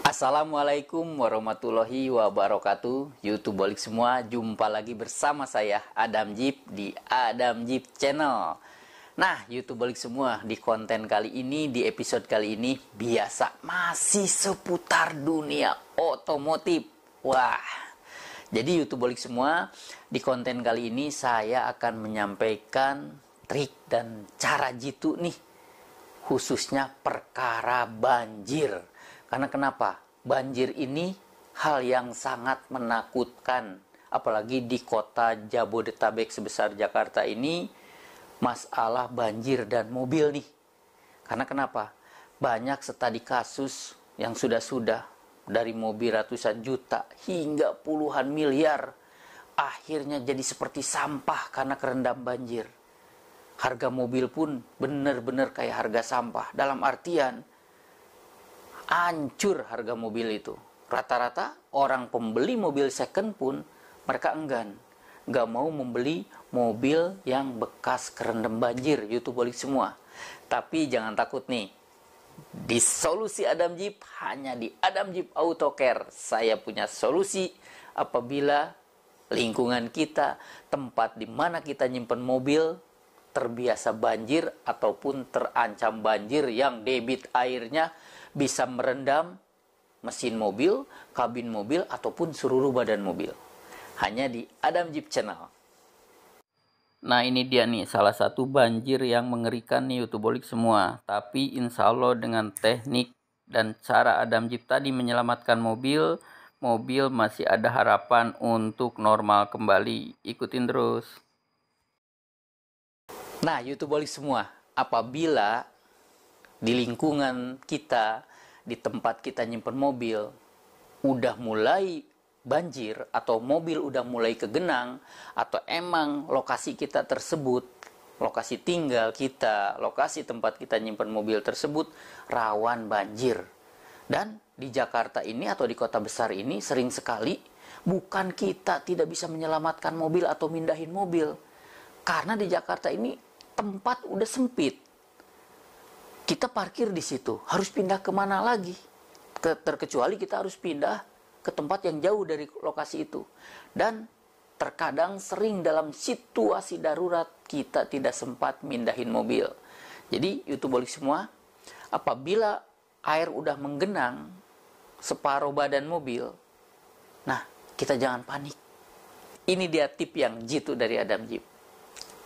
Assalamualaikum warahmatullahi wabarakatuh. YouTube balik semua, jumpa lagi bersama saya Adam Jeep di Adam Jeep Channel. Nah, YouTube balik semua, di konten kali ini, di episode kali ini biasa masih seputar dunia otomotif. Wah. Jadi YouTube balik semua, di konten kali ini saya akan menyampaikan trik dan cara jitu nih, khususnya perkara banjir. Karena kenapa? Banjir ini hal yang sangat menakutkan. Apalagi di kota Jabodetabek sebesar Jakarta ini, masalah banjir dan mobil nih. Karena kenapa? Banyak studi kasus yang sudah dari mobil ratusan juta hingga puluhan miliar. Akhirnya jadi seperti sampah karena kerendam banjir. Harga mobil pun benar-benar kayak harga sampah. Dalam artian, hancur harga mobil itu. Rata-rata orang pembeli mobil second pun mereka enggan, nggak mau membeli mobil yang bekas kerendam banjir. YouTube balik semua. Tapi jangan takut nih, di solusi Adam Jeep, hanya di Adam Jeep Auto Care, saya punya solusi apabila lingkungan kita, tempat di mana kita nyimpen mobil terbiasa banjir ataupun terancam banjir yang debit airnya bisa merendam mesin mobil, kabin mobil, ataupun seluruh badan mobil. Hanya di Adam Jeep Channel. Nah, ini dia nih salah satu banjir yang mengerikan nih YouTube balik semua. Tapi insya Allah dengan teknik dan cara Adam Jeep tadi menyelamatkan mobil, mobil masih ada harapan untuk normal kembali. Ikutin terus. Nah, YouTube balik semua, apabila di lingkungan kita, di tempat kita nyimpen mobil, udah mulai banjir, atau mobil udah mulai kegenang, atau emang lokasi kita tersebut, lokasi tinggal kita, lokasi tempat kita nyimpen mobil tersebut, rawan banjir. Dan di Jakarta ini atau di kota besar ini sering sekali, bukan kita tidak bisa menyelamatkan mobil atau mindahin mobil. Karena di Jakarta ini tempat udah sempit. Kita parkir di situ, harus pindah kemana lagi? Terkecuali kita harus pindah ke tempat yang jauh dari lokasi itu. Dan terkadang sering dalam situasi darurat kita tidak sempat mindahin mobil. Jadi YouTube balik semua, apabila air udah menggenang separuh badan mobil, nah kita jangan panik. Ini dia tip yang jitu dari Adam Jeep.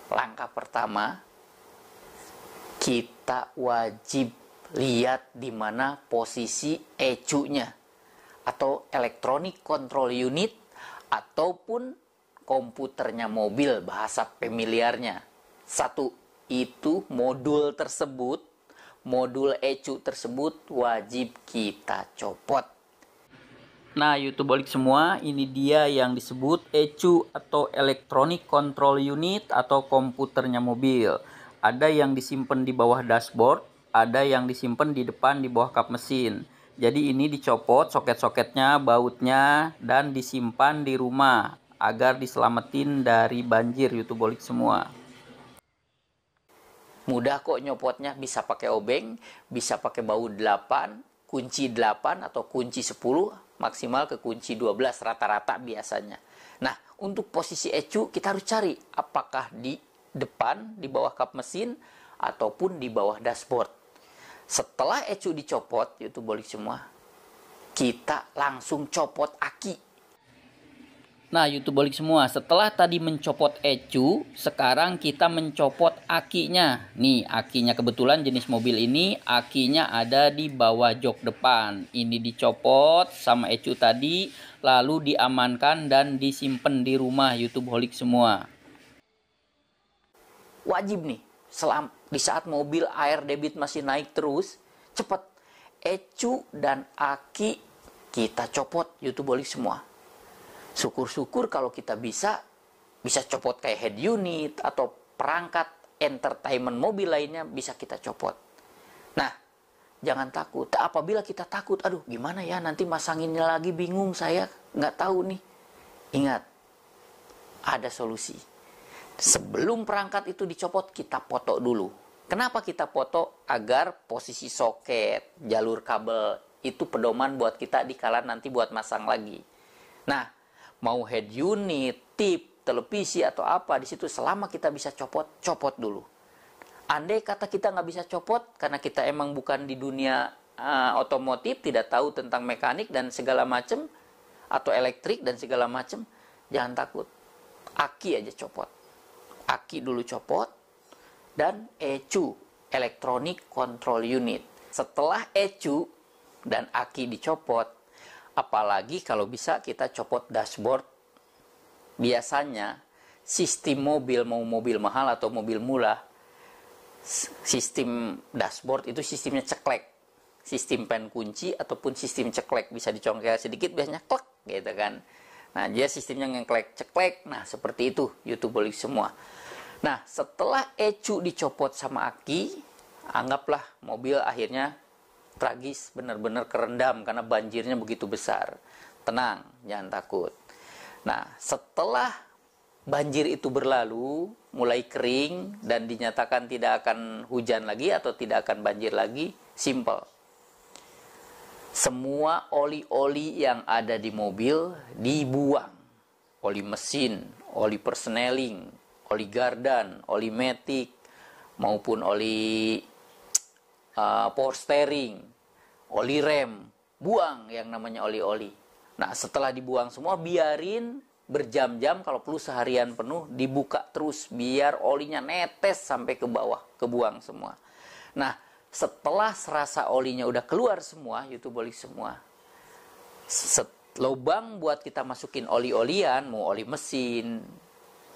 Langkah pertama, kita wajib lihat di mana posisi ECU-nya atau Electronic Control Unit ataupun komputernya mobil, bahasa familiarnya. Satu, itu modul tersebut, modul ECU tersebut wajib kita copot. Nah, YouTube balik semua, ini dia yang disebut ECU atau Electronic Control Unit atau komputernya mobil. Ada yang disimpan di bawah dashboard, ada yang disimpan di depan di bawah kap mesin. Jadi ini dicopot soket-soketnya, bautnya, dan disimpan di rumah agar diselamatin dari banjir. YouTube balik semua. Mudah kok nyopotnya, bisa pakai obeng, bisa pakai baut 8, kunci 8 atau kunci 10, maksimal ke kunci 12 rata-rata biasanya. Nah, untuk posisi ECU kita harus cari apakah di depan, di bawah kap mesin, ataupun di bawah dashboard. Setelah ECU dicopot, YouTube balik semua, kita langsung copot aki. Nah, YouTube balik semua, setelah tadi mencopot ECU, sekarang kita mencopot akinya. Nih, akinya kebetulan jenis mobil ini, akinya ada di bawah jok depan. Ini dicopot sama ECU tadi, lalu diamankan dan disimpan di rumah. YouTube balik semua. Wajib nih, di saat mobil air debit masih naik terus, cepat ECU dan aki kita copot. YouTube balik semua. Syukur-syukur kalau kita bisa copot kayak head unit atau perangkat entertainment mobil lainnya bisa kita copot. Nah, jangan takut. Apabila kita takut, aduh gimana ya nanti masanginnya lagi, bingung saya, nggak tahu nih. Ingat, ada solusi. Sebelum perangkat itu dicopot, kita foto dulu. Kenapa kita foto? Agar posisi soket, jalur kabel Itu pedoman buat kita dikala nanti buat masang lagi. Nah, mau head unit, tip, televisi atau apa di situ, selama kita bisa copot dulu. Andai kata kita nggak bisa copot karena kita emang bukan di dunia otomotif, tidak tahu tentang mekanik dan segala macam, atau elektrik dan segala macam, jangan takut. Aki aja copot. Aki dulu copot, dan ECU, Electronic Control Unit. Setelah ECU dan aki dicopot, apalagi kalau bisa kita copot dashboard. Biasanya sistem mobil, mau mobil mahal atau mobil murah, sistem dashboard itu sistemnya ceklek. Sistem pen kunci ataupun sistem ceklek, bisa dicongkel sedikit biasanya klek gitu kan. Nah, dia sistemnya ngeklek ceklek. Nah, seperti itu YouTubeolik semua. Nah, setelah ECU dicopot sama aki, anggaplah mobil akhirnya tragis, benar-benar kerendam karena banjirnya begitu besar. Tenang, jangan takut. Nah, setelah banjir itu berlalu, mulai kering dan dinyatakan tidak akan hujan lagi atau tidak akan banjir lagi, simple. Semua oli-oli yang ada di mobil dibuang. Oli mesin, oli persneling, oli gardan, oli matic, maupun oli power steering, oli rem, buang yang namanya oli-oli. Nah, setelah dibuang semua, biarin berjam-jam, kalau perlu seharian penuh, dibuka terus biar olinya netes sampai ke bawah, kebuang semua. Nah, setelah serasa olinya udah keluar semua, YouTubeolik semua, lubang buat kita masukin oli-olian, mau oli mesin,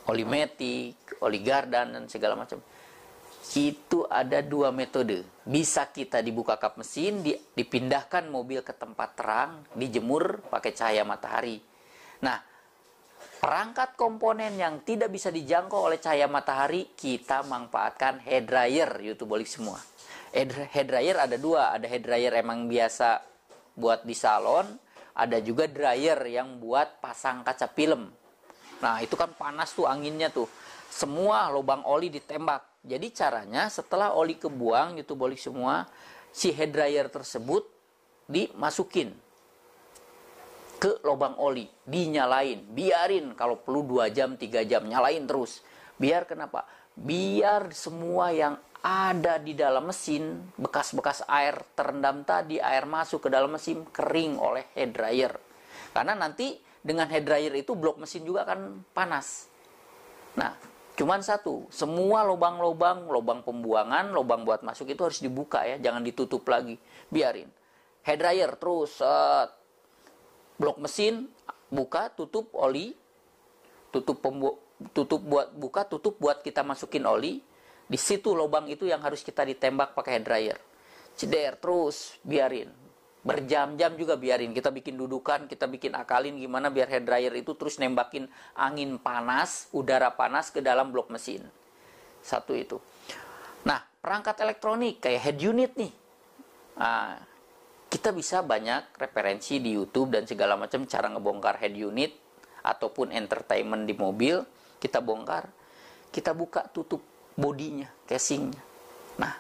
oli matic, oli gardan dan segala macam, itu ada dua metode. Bisa kita dibuka kap mesin, dipindahkan mobil ke tempat terang, dijemur pakai cahaya matahari. Nah, perangkat komponen yang tidak bisa dijangkau oleh cahaya matahari, kita manfaatkan head dryer, YouTubeolik semua. Head dryer ada dua, ada head dryer emang biasa buat di salon, ada juga dryer yang buat pasang kaca film. Nah, itu kan panas tuh anginnya tuh. Semua lubang oli ditembak. Jadi caranya setelah oli kebuang, YouTubeolik semua, si head dryer tersebut dimasukin ke lubang oli, dinyalain, biarin kalau perlu 2 jam, 3 jam, nyalain terus. Biar kenapa? Biar semua yang ada di dalam mesin, bekas-bekas air terendam tadi, air masuk ke dalam mesin, kering oleh head dryer. Karena nanti dengan head dryer itu blok mesin juga akan panas. Nah, cuman satu, semua lubang-lubang, lubang pembuangan, lubang buat masuk itu harus dibuka ya, jangan ditutup lagi. Biarin. Head dryer terus, blok mesin, buka, tutup oli, tutup buat buka, tutup buat kita masukin oli. Di situ lubang itu yang harus kita ditembak pakai head dryer. Ceder terus, biarin. Berjam-jam juga biarin. Kita bikin dudukan, kita bikin akalin gimana biar head dryer itu terus nembakin angin panas, udara panas ke dalam blok mesin. Satu itu. Nah, perangkat elektronik kayak head unit nih. Nah, kita bisa banyak referensi di YouTube dan segala macam cara ngebongkar head unit ataupun entertainment di mobil. Kita bongkar, kita buka tutup bodinya, casingnya. Nah,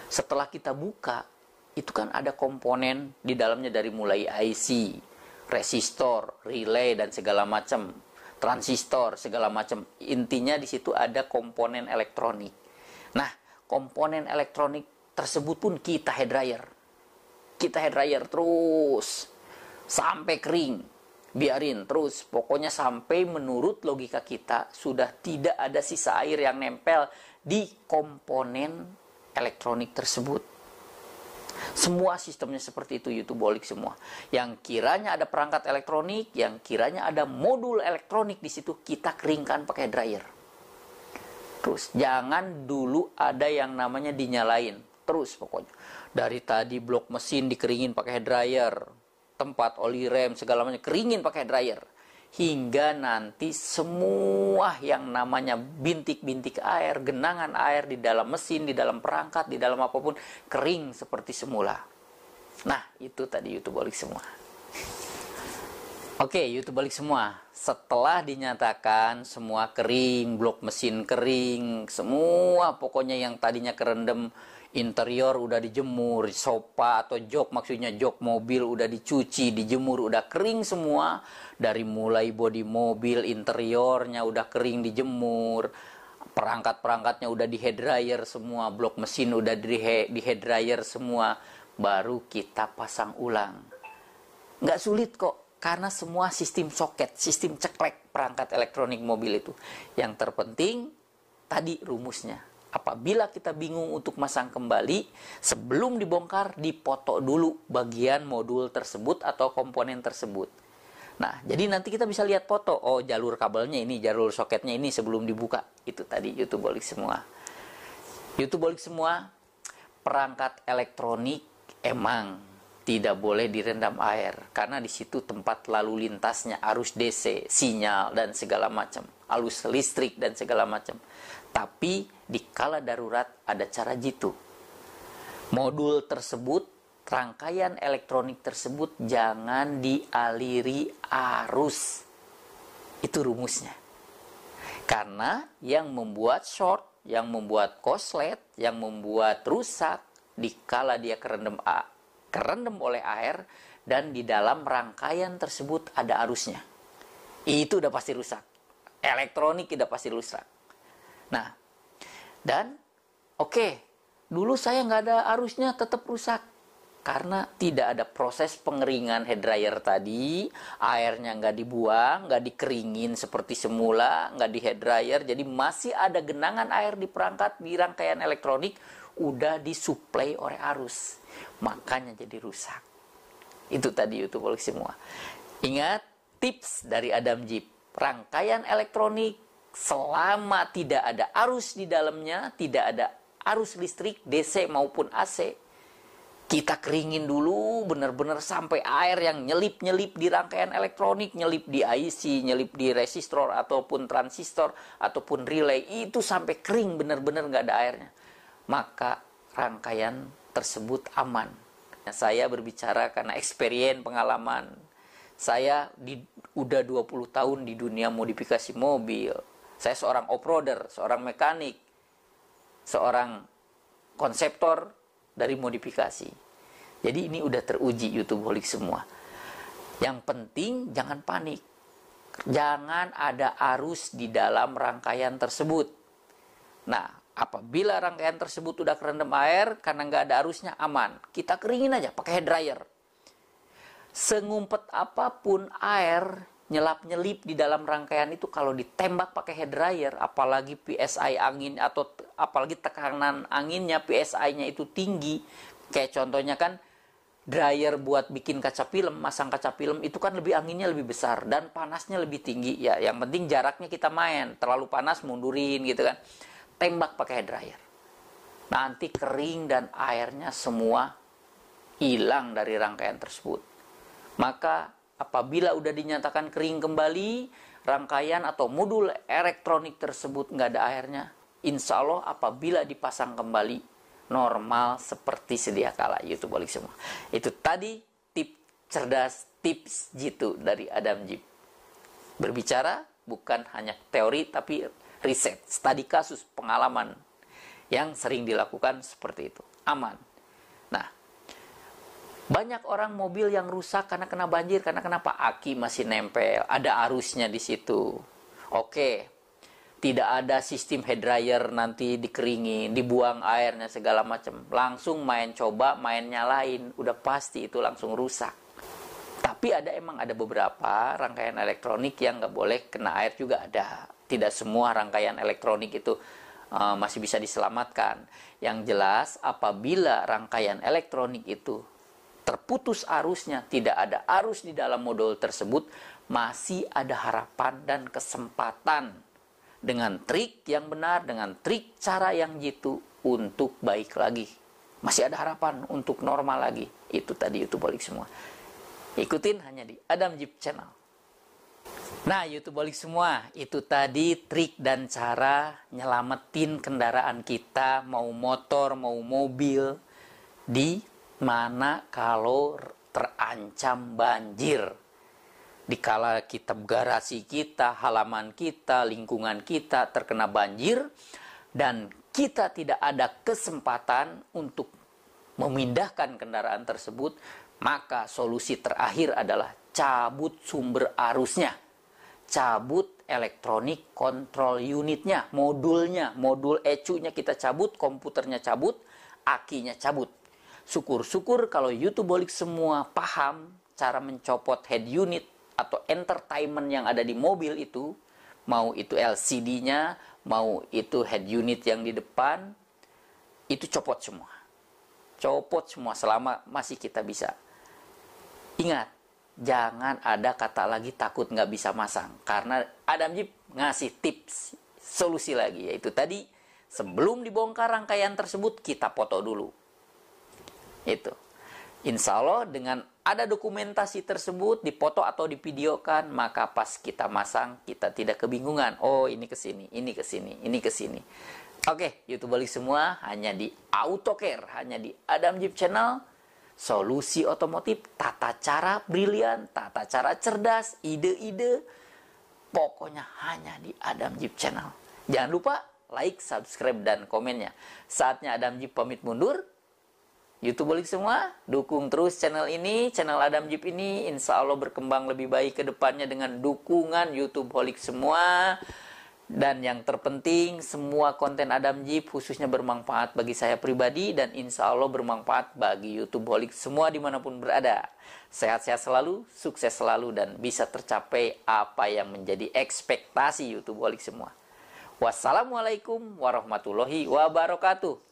setelah kita buka, itu kan ada komponen di dalamnya dari mulai IC, resistor, relay dan segala macam, transistor segala macam. Intinya di situ ada komponen elektronik. Nah, komponen elektronik tersebut pun kita head dryer. Kita head dryer terus sampai kering. Biarin terus, pokoknya sampai menurut logika kita sudah tidak ada sisa air yang nempel di komponen elektronik tersebut. Semua sistemnya seperti itu, YouTubeolik semua. Yang kiranya ada perangkat elektronik, yang kiranya ada modul elektronik di situ, kita keringkan pakai dryer. Terus jangan dulu ada yang namanya dinyalain. Terus pokoknya dari tadi blok mesin dikeringin pakai dryer, tempat oli rem segala macam keringin pakai dryer, hingga nanti semua yang namanya bintik-bintik air, genangan air di dalam mesin, di dalam perangkat, di dalam apapun kering seperti semula. Nah, itu tadi YouTubeolik semua. Oke, YouTubeolik semua, setelah dinyatakan semua kering, blok mesin kering, semua pokoknya yang tadinya kerendam interior udah dijemur, sofa atau jok, maksudnya jok mobil udah dicuci, dijemur, udah kering semua. Dari mulai bodi mobil, interiornya udah kering dijemur, perangkat-perangkatnya udah di head dryer semua, blok mesin udah di head dryer semua, baru kita pasang ulang. Nggak sulit kok, karena semua sistem soket, sistem ceklek perangkat elektronik mobil itu. Yang terpenting tadi rumusnya. Apabila kita bingung untuk masang kembali, sebelum dibongkar, dipoto dulu bagian modul tersebut atau komponen tersebut. Nah, jadi nanti kita bisa lihat foto. Oh, jalur kabelnya ini, jalur soketnya ini sebelum dibuka. Itu tadi YouTubeolik semua. YouTubeolik semua, perangkat elektronik emang tidak boleh direndam air, karena di situ tempat lalu lintasnya arus DC, sinyal dan segala macam, arus listrik dan segala macam. Tapi di kala darurat ada cara jitu. Modul tersebut, rangkaian elektronik tersebut jangan dialiri arus. Itu rumusnya. Karena yang membuat short, yang membuat koslet, yang membuat rusak di kala dia kerendam oleh air dan di dalam rangkaian tersebut ada arusnya, itu udah pasti rusak. Elektronik udah pasti rusak. Nah, dan dulu saya nggak ada arusnya tetap rusak karena tidak ada proses pengeringan head dryer tadi, airnya nggak dibuang, nggak dikeringin seperti semula, nggak di head dryer, jadi masih ada genangan air di perangkat, di rangkaian elektronik, udah disuplai oleh arus, makanya jadi rusak. Itu tadi YouTubeolik semua. Ingat tips dari Adam Jeep, rangkaian elektronik selama tidak ada arus di dalamnya, tidak ada arus listrik DC maupun AC, kita keringin dulu benar-benar sampai air yang nyelip-nyelip di rangkaian elektronik, nyelip di IC, nyelip di resistor ataupun transistor ataupun relay, itu sampai kering benar-benar nggak ada airnya, maka rangkaian tersebut aman. Saya berbicara karena experience, pengalaman. Saya udah 20 tahun di dunia modifikasi mobil. Saya seorang off-roader, seorang mekanik, seorang konseptor dari modifikasi. Jadi ini udah teruji YouTubeolik semua. Yang penting jangan panik. Jangan ada arus di dalam rangkaian tersebut. Nah, apabila rangkaian tersebut udah kerendam air, karena nggak ada arusnya, aman. Kita keringin aja pakai head dryer. Sengumpet apapun air nyelap-nyelip di dalam rangkaian itu, kalau ditembak pakai head dryer, apalagi PSI angin atau apalagi tekanan anginnya, PSI-nya itu tinggi. Kayak contohnya kan, dryer buat bikin kaca film, masang kaca film, itu kan lebih anginnya lebih besar dan panasnya lebih tinggi. Ya, yang penting jaraknya kita main. Terlalu panas mundurin gitu kan. Tembak pakai head dryer. Nanti kering dan airnya semua hilang dari rangkaian tersebut. Maka apabila udah dinyatakan kering kembali, rangkaian atau modul elektronik tersebut nggak ada airnya, insya Allah apabila dipasang kembali, normal seperti sedia kala. YouTubeolik semua. Itu tadi tips cerdas, tips jitu dari Adam Jeep. Berbicara bukan hanya teori, tapi riset, studi kasus, pengalaman yang sering dilakukan seperti itu. Aman. Nah, banyak orang mobil yang rusak karena kena banjir, karena kenapa? Aki masih nempel, ada arusnya di situ. Oke, tidak ada sistem head dryer nanti dikeringin, dibuang airnya segala macam. Langsung main coba, main nyalain, udah pasti itu langsung rusak. Tapi emang ada beberapa rangkaian elektronik yang nggak boleh kena air juga ada. Tidak semua rangkaian elektronik itu masih bisa diselamatkan. Yang jelas apabila rangkaian elektronik itu terputus arusnya, tidak ada arus di dalam modul tersebut, masih ada harapan dan kesempatan dengan trik yang benar, dengan trik cara yang jitu untuk baik lagi. Masih ada harapan untuk normal lagi. Itu tadi YouTubeolik semua. Ikutin hanya di Adam Jeep Channel. Nah, YouTubeolik semua, itu tadi trik dan cara nyelamatin kendaraan kita, mau motor, mau mobil, di mana kalau terancam banjir. Dikala kita garasi kita, halaman kita, lingkungan kita terkena banjir, dan kita tidak ada kesempatan untuk memindahkan kendaraan tersebut, maka solusi terakhir adalah cabut sumber arusnya. Cabut elektronik kontrol unitnya, modulnya, modul ECU-nya kita cabut, komputernya cabut, akinya cabut. Syukur-syukur kalau YouTubeolik semua paham cara mencopot head unit atau entertainment yang ada di mobil itu, mau itu LCD-nya, mau itu head unit yang di depan, itu copot semua. Copot semua selama masih kita bisa. Ingat, jangan ada kata lagi takut nggak bisa masang. Karena Adam Jeep ngasih tips, solusi lagi. Yaitu tadi, sebelum dibongkar rangkaian tersebut, kita foto dulu. Itu. Insya Allah dengan ada dokumentasi tersebut, dipoto atau divideokan, maka pas kita masang, kita tidak kebingungan. Oh, ini ke sini, ini ke sini, ini ke sini. Oke, YouTubeolik semua, hanya di AutoCare, hanya di Adam Jeep Channel. Solusi otomotif, tata cara brilian, tata cara cerdas, ide-ide, pokoknya hanya di Adam Jeep Channel. Jangan lupa like, subscribe, dan komennya. Saatnya Adam Jeep pamit mundur. YouTubeolik semua, dukung terus channel ini, channel Adam Jeep ini, insya Allah berkembang lebih baik ke depannya dengan dukungan YouTubeolik semua. Dan yang terpenting, semua konten Adam Jeep khususnya bermanfaat bagi saya pribadi dan insya Allah bermanfaat bagi YouTubeolik semua dimanapun berada. Sehat-sehat selalu, sukses selalu, dan bisa tercapai apa yang menjadi ekspektasi YouTubeolik semua. Wassalamualaikum warahmatullahi wabarakatuh.